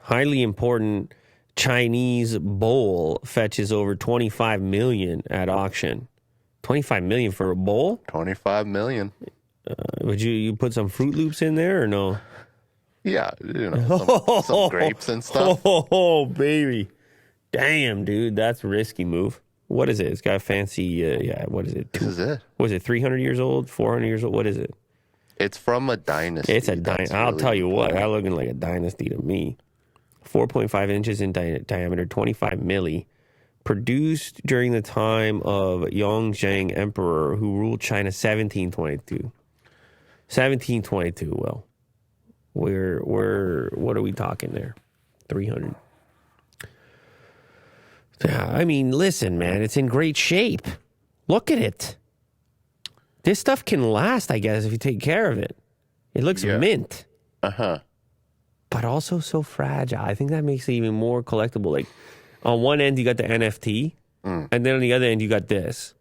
highly important Chinese bowl fetches over $25 million at auction. $25 million for a bowl? $25 million. Would you put some Fruit Loops in there or no? Yeah, some grapes and stuff. Oh, baby. Damn, dude, that's a risky move. What is it? It's got a fancy, what is it? This is it. What is it, 300 years old, 400 years old? What is it? It's from a dynasty. It's a dynasty. I'll tell you what, that looking like a dynasty to me. 4.5 inches in diameter, 25 milli. Produced during the time of Yongzheng Emperor, who ruled China 1722. 1722, well. What are we talking there? 300. Yeah, I mean, listen, man, it's in great shape. Look at it. This stuff can last, I guess, if you take care of it. It looks mint. Uh-huh. But also so fragile. I think that makes it even more collectible. Like, on one end, you got the NFT, and then on the other end, you got this.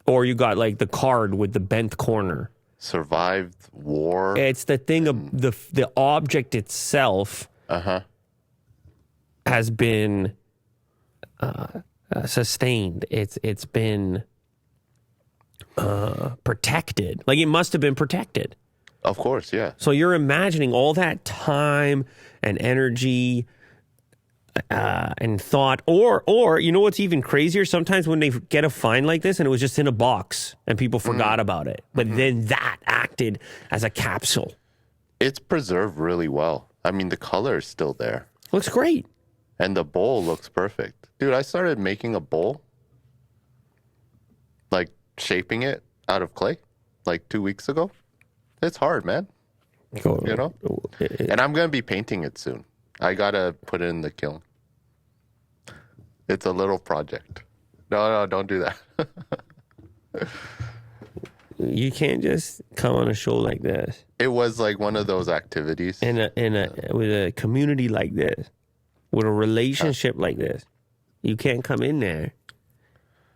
Or you got, like, the card with the bent corner. Survived war. It's the thing of the object itself has been sustained. It's been protected. Like, it must have been protected. Of course, yeah. So you're imagining all that time and energy and thought, or you know what's even crazier? Sometimes when they get a find like this and it was just in a box and people forgot about it, but then that acted as a capsule. It's preserved really well. I mean, the color is still there. Looks great. And the bowl looks perfect. Dude, I started making a bowl, like shaping it out of clay, like 2 weeks ago. It's hard, man. Cool. You know? And I'm going to be painting it soon. I got to put it in the kiln. It's a little project. No, don't do that. You can't just come on a show like this. It was like one of those activities. With a community like this, with a relationship like this. You can't come in there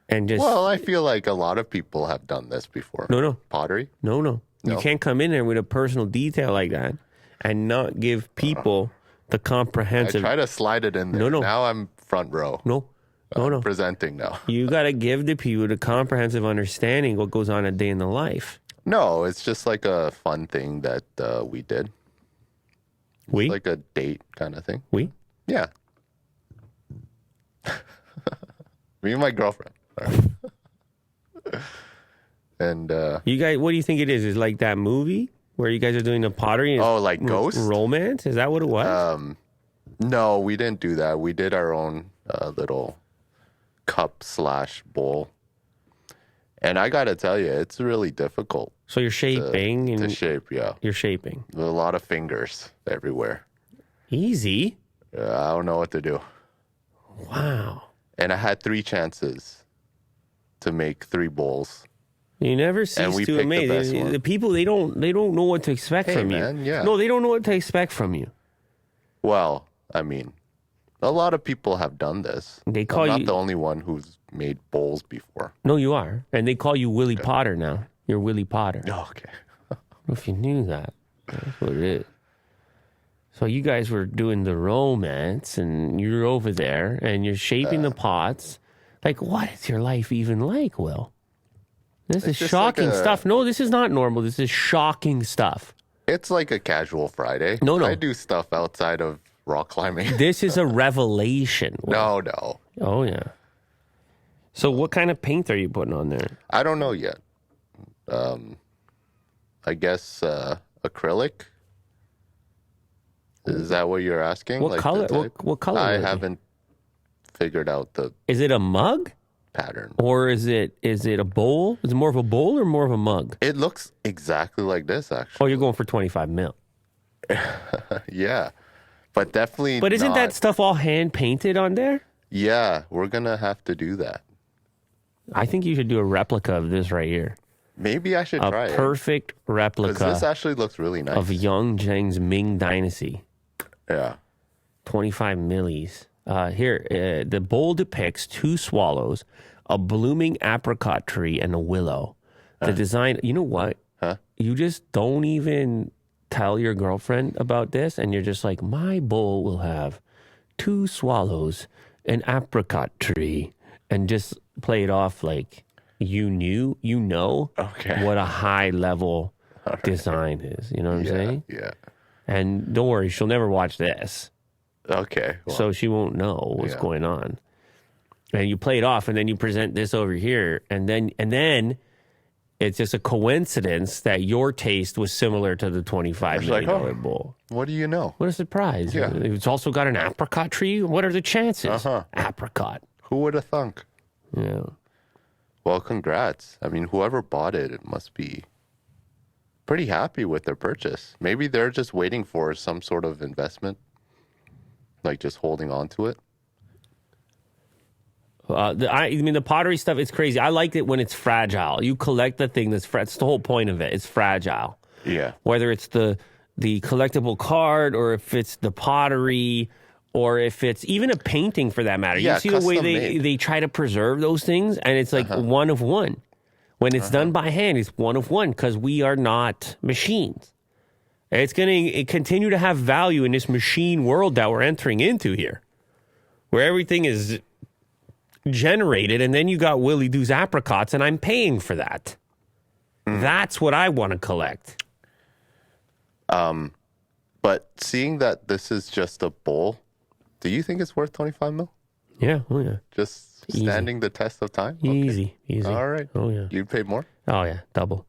and just... Well, I feel like a lot of people have done this before. No. Pottery? No. You can't come in there with a personal detail like that and not give people the comprehensive... I try to slide it in there. No. Now I'm front row. No. Presenting now. You got to give the people the comprehensive understanding what goes on a day in the life. No, it's just like a fun thing that we did. It's like a date kind of thing. Yeah. Me and my girlfriend. And you guys, what do you think it is? Is like that movie where you guys are doing the pottery? Oh, like Ghost? Romance? Is that what it was? No, we didn't do that. We did our own little cup/bowl. And I got to tell you, it's really difficult. So you're shaping. To shape, yeah. You're shaping. There's a lot of fingers everywhere. Easy. I don't know what to do. Wow. And I had 3 chances to make 3 bowls. You never cease to amaze. The people, they don't know what to expect from you. Yeah. No, they don't know what to expect from you. Well, I mean, a lot of people have done this. I'm not the only one who's made bowls before. No, you are. And they call you Willie Potter now. You're Willie Potter. Oh, okay. I don't know if you knew that. That's what it is. So you guys were doing the romance, and you're over there, and you're shaping the pots. Like, what is your life even like, Will? This is shocking stuff. No, this is not normal. This is shocking stuff. It's like a casual Friday. No. I do stuff outside of rock climbing. This is a revelation. No. Oh, yeah. So what kind of paint are you putting on there? I don't know yet. I guess acrylic. Is that what you're asking? What color? What color? I haven't figured out the... Is it a mug? Pattern. Or is it a bowl? Is it more of a bowl or more of a mug? It looks exactly like this, actually. Oh, you're going for 25 mil. Yeah. But definitely But isn't that stuff all hand painted on there? Yeah, we're going to have to do that. I think you should do a replica of this right here. Maybe I should try it. A perfect replica. Because this actually looks really nice. Of Yongzheng's Ming Dynasty. Yeah. 25 millis. Here, the bowl depicts 2 swallows, a blooming apricot tree, and a willow. The design, you know what? Huh? You just don't even tell your girlfriend about this, and you're just like, my bowl will have 2 swallows, an apricot tree, and just play it off like you know what a high level design is. You know what I'm saying? Yeah. And don't worry, she'll never watch this. Okay. Well, so she won't know what's going on. And you play it off, and then you present this over here, and then it's just a coincidence that your taste was similar to the $25 million bowl. What do you know? What a surprise. Yeah. It's also got an apricot tree. What are the chances? Apricot. Who would have thunk? Yeah. Well, congrats. I mean, whoever bought it, it must be pretty happy with their purchase. Maybe they're just waiting for some sort of investment, like just holding on to it. The pottery stuff, it's crazy. I like it when it's fragile. You collect the thing that's the whole point of it. It's fragile. Yeah. Whether it's the collectible card, or if it's the pottery, or if it's even a painting for that matter. Yeah, you see the way they try to preserve those things, and it's like one of one. When it's done by hand, it's one of one, because we are not machines. It's going to continue to have value in this machine world that we're entering into here, where everything is generated, and then you got Willie Doo's apricots, and I'm paying for that. That's what I want to collect. But seeing that this is just a bowl, do you think it's worth 25 mil? Yeah, oh yeah. Just standing the test of time? Easy. All right. Oh yeah. You'd pay more? Oh yeah, double.